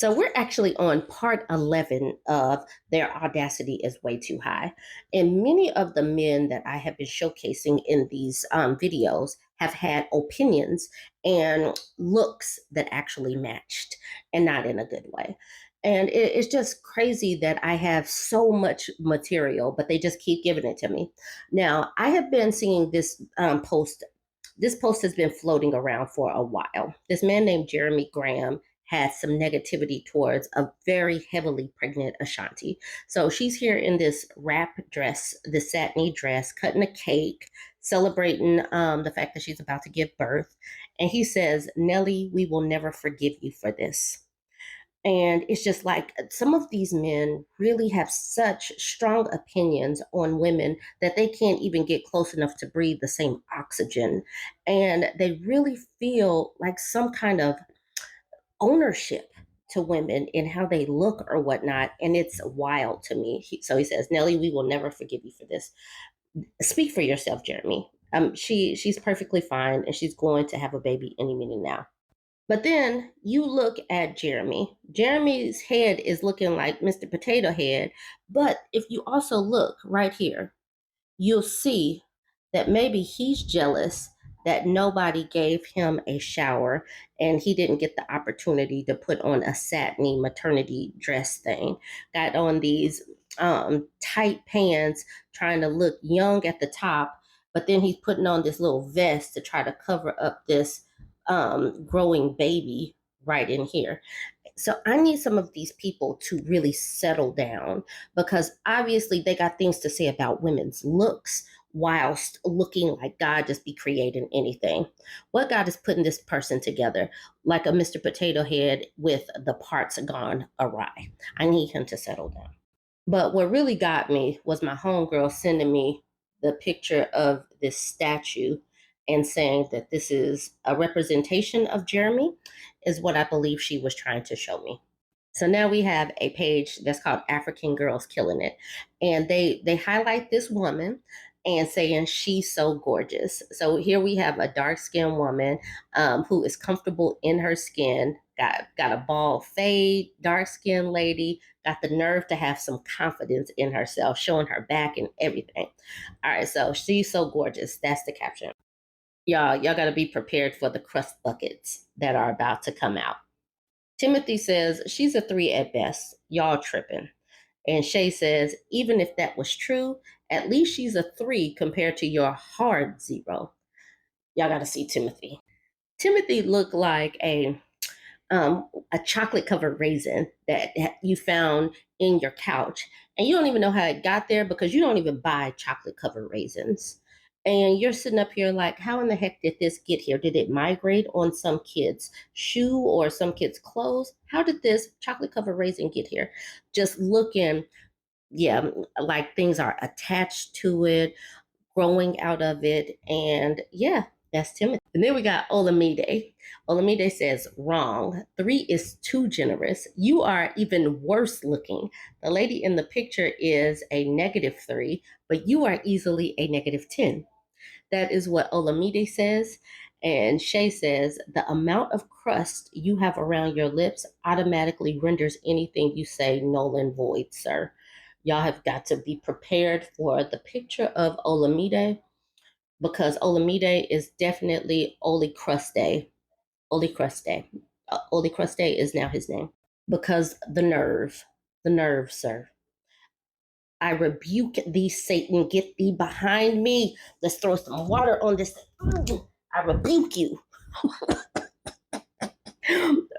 So we're actually on part 11 of Their Audacity is Way Too High. And many of the men that I have been showcasing in these videos have had opinions and looks that actually matched and not in a good way. And it's just crazy that I have so much material, but they just keep giving it to me. Now, I have been seeing this post. This post has been floating around for a while. This man named Jeremy Graham had some negativity towards a very heavily pregnant Ashanti. So she's here in this wrap dress, this satiny dress, cutting a cake, celebrating the fact that she's about to give birth. And he says, "Nelly, we will never forgive you for this." And it's just like some of these men really have such strong opinions on women that they can't even get close enough to breathe the same oxygen. And they really feel like some kind of ownership to women in how they look or whatnot. And it's wild to me. So he says, "Nelly, we will never forgive you for this." Speak for yourself, Jeremy. She's perfectly fine and she's going to have a baby any minute now. But then you look at Jeremy. Jeremy's head is looking like Mr. Potato Head. But if you also look right here, you'll see that maybe he's jealous that nobody gave him a shower and he didn't get the opportunity to put on a satiny maternity dress thing. Got on these tight pants, trying to look young at the top, but then he's putting on this little vest to try to cover up this growing baby right in here. So I need some of these people to really settle down because obviously they got things to say about women's looks whilst looking like God just be creating anything. What God is putting this person together like a Mr. Potato Head with the parts gone awry. I need him to settle down. But what really got me was my homegirl sending me the picture of this statue and saying that this is a representation of Jeremy, is what I believe she was trying to show me. So now we have a page that's called African Girls Killing It. And they highlight this woman and saying she's so gorgeous. So here we have a dark-skinned woman who is comfortable in her skin, got a bald fade, dark-skinned lady, got the nerve to have some confidence in herself, showing her back and everything. All right, so she's so gorgeous. That's the caption. Y'all got to be prepared for the crust buckets that are about to come out. Timothy says she's a 3 at best. Y'all tripping. And Shay says, even if that was true, at least she's a 3 compared to your hard 0. Y'all got to see Timothy. Timothy looked like a chocolate covered raisin that you found in your couch. And you don't even know how it got there because you don't even buy chocolate covered raisins. And you're sitting up here like, how in the heck did this get here? Did it migrate on some kid's shoe or some kid's clothes? How did this chocolate covered raisin get here? Just looking, yeah, like things are attached to it, growing out of it. And yeah, that's Timothy. And then we got Olamide. Olamide says, wrong. 3 is too generous. You are even worse looking. The lady in the picture is a -3, but you are easily a -10. That is what Olamide says. And Shay says, the amount of crust you have around your lips automatically renders anything you say null and void, sir. Y'all have got to be prepared for the picture of Olamide because Olamide is definitely Oli Cruste. Oli Cruste. Oli Cruste is now his name because the nerve, sir. I rebuke thee, Satan. Get thee behind me. Let's throw some water on this. I rebuke you.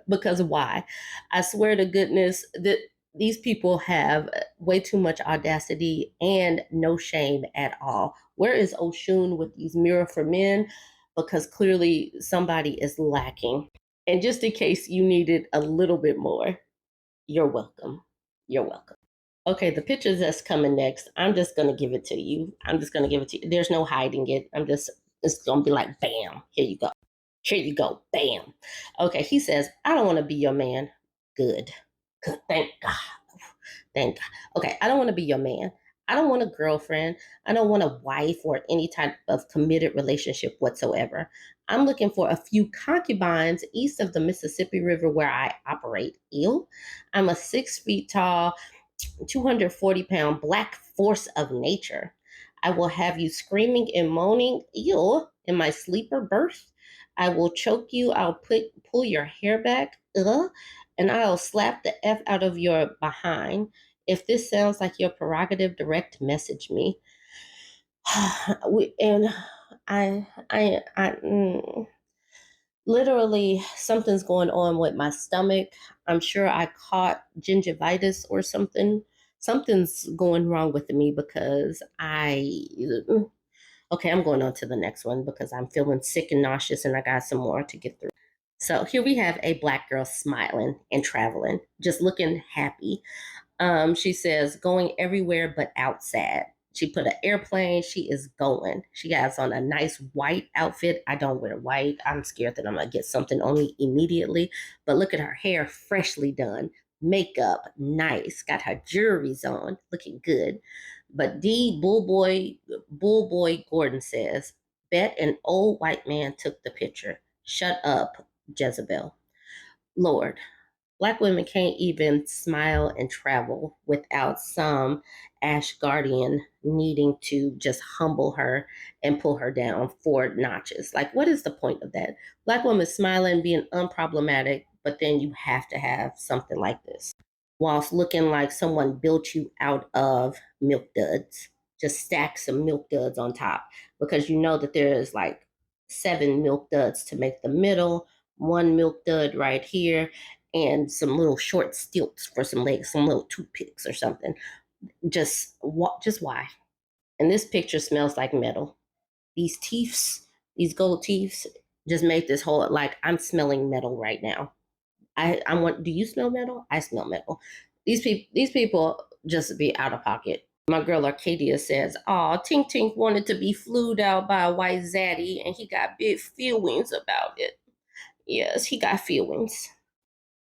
Because why? I swear to goodness that these people have way too much audacity and no shame at all. Where is Oshun with these Mirror for Men? Because clearly somebody is lacking. And just in case you needed a little bit more, you're welcome. You're welcome. Okay, the pictures that's coming next, I'm just going to give it to you. I'm just going to give it to you. There's no hiding it. It's going to be like, bam, here you go. Here you go, bam. Okay, he says, I don't want to be your man. Good. Good, thank God. Thank God. Okay, I don't want to be your man. I don't want a girlfriend. I don't want a wife or any type of committed relationship whatsoever. I'm looking for a few concubines east of the Mississippi River where I operate. Ew. I'm a 6 feet tall, 240-pound black force of nature. I will have you screaming and moaning, ew, in my sleeper berth. I will choke you. I'll pull your hair back, ugh, and I'll slap the F out of your behind. If this sounds like your prerogative, direct message me. And literally something's going on with my stomach. I'm sure I caught gingivitis or something. Something's going wrong with me because okay, I'm going on to the next one because I'm feeling sick and nauseous and I got some more to get through. So here we have a black girl smiling and traveling, just looking happy. She says, going everywhere but outside. She put an airplane. She is going. She has on a nice white outfit. I don't wear white. I'm scared that I'm going to get something on me immediately. But look at her hair, freshly done. Makeup, nice. Got her jewelries on, looking good. But D. Bullboy Gordon says, bet an old white man took the picture. Shut up, Jezebel. Lord, Black women can't even smile and travel without some Ash Guardian needing to just humble her and pull her down 4 notches. Like, what is the point of that? Black women smiling, being unproblematic, but then you have to have something like this whilst looking like someone built you out of milk duds. Just stack some milk duds on top because you know that there's like 7 milk duds to make the middle, 1 milk dud right here, and some little short stilts for some legs, some little toothpicks or something. Just why? And this picture smells like metal. These teeths, these gold teeths, just made this whole like I'm smelling metal right now. I want. Do you smell metal? I smell metal. These people just be out of pocket. My girl Arcadia says, "Oh, Tink Tink wanted to be flued out by a white zaddy, and he got big feelings about it. Yes, he got feelings."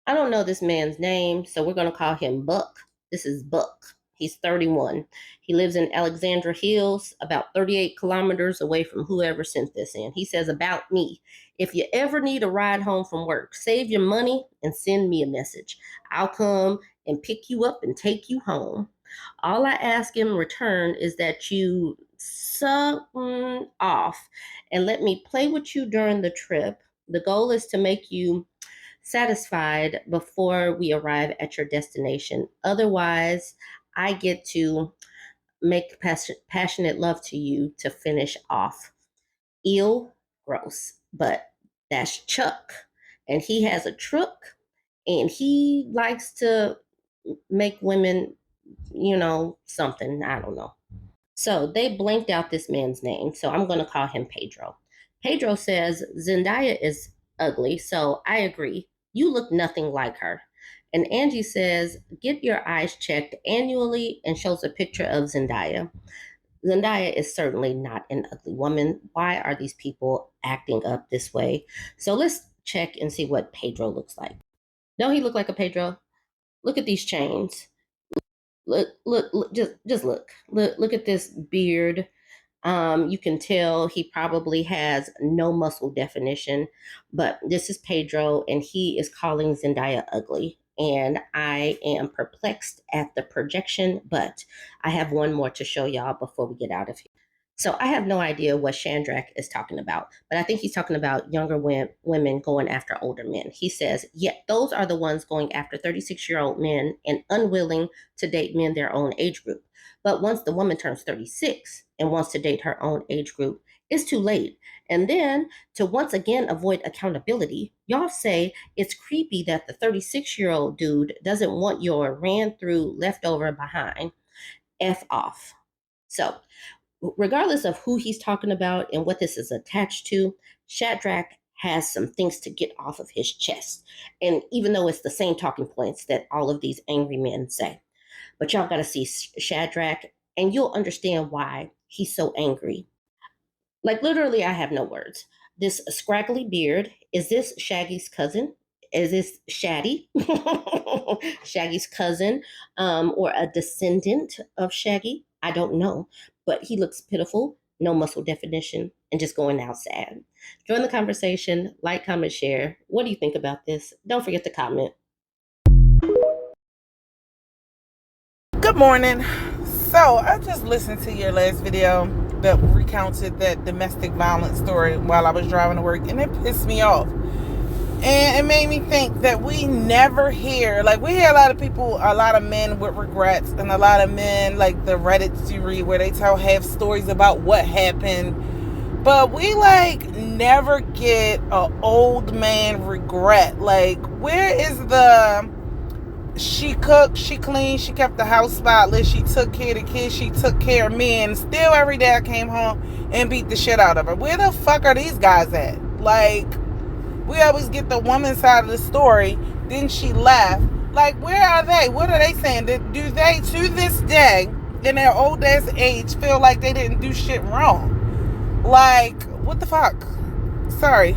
I don't know this man's name, so we're going to call him Buck. This is Buck. He's 31. He lives in Alexandra Hills, about 38 kilometers away from whoever sent this in. He says, about me, if you ever need a ride home from work, save your money and send me a message. I'll come and pick you up and take you home. All I ask in return is that you suck off and let me play with you during the trip. The goal is to make you satisfied before we arrive at your destination. Otherwise, I get to make passionate love to you to finish off. Ill, gross, but that's Chuck. And he has a truck and he likes to make women, something. I don't know. So they blanked out this man's name. So I'm going to call him Pedro. Pedro says Zendaya is ugly. So I agree. You look nothing like her. And Angie says, get your eyes checked annually and shows a picture of Zendaya. Zendaya is certainly not an ugly woman. Why are these people acting up this way? So let's check and see what Pedro looks like. Don't he look like a Pedro? Look at these chains. Look, just look at this beard. You can tell he probably has no muscle definition, but this is Pedro, and he is calling Zendaya ugly. And I am perplexed at the projection, but I have one more to show y'all before we get out of here. So I have no idea what Shandrak is talking about, but I think he's talking about younger women going after older men. He says, yet those are the ones going after 36-year-old men and unwilling to date men their own age group. But once the woman turns 36 and wants to date her own age group, it's too late. And then to once again avoid accountability, y'all say it's creepy that the 36-year-old dude doesn't want your ran through leftover behind. F off. So regardless of who he's talking about and what this is attached to, Shadrach has some things to get off of his chest. And even though it's the same talking points that all of these angry men say, but y'all got to see Shadrach and you'll understand why he's so angry. Like literally, I have no words. This scraggly beard, is this Shaggy's cousin? Is this Shaddy? Shaggy's cousin, or a descendant of Shaggy? I don't know, but he looks pitiful, no muscle definition, and just going out sad. Join the conversation, like, comment, share. What do you think about this? Don't forget to comment. Good morning. So I just listened to your last video that recounted that domestic violence story while I was driving to work, and it pissed me off. And it made me think that we never hear, like, we hear a lot of people, a lot of men with regrets, and a lot of men, like the Reddits you read where they tell half stories about what happened. But we, like, never get a old man regret. Like, where is the... She cooked, she cleaned, she kept the house spotless, she took care of the kids, she took care of me, and still every day I came home and beat the shit out of her. Where the fuck are these guys at? Like, we always get the woman's side of the story, then she left. Like, where are they? What are they saying? Do they, to this day, in their old ass age, feel like they didn't do shit wrong? Like, what the fuck? Sorry.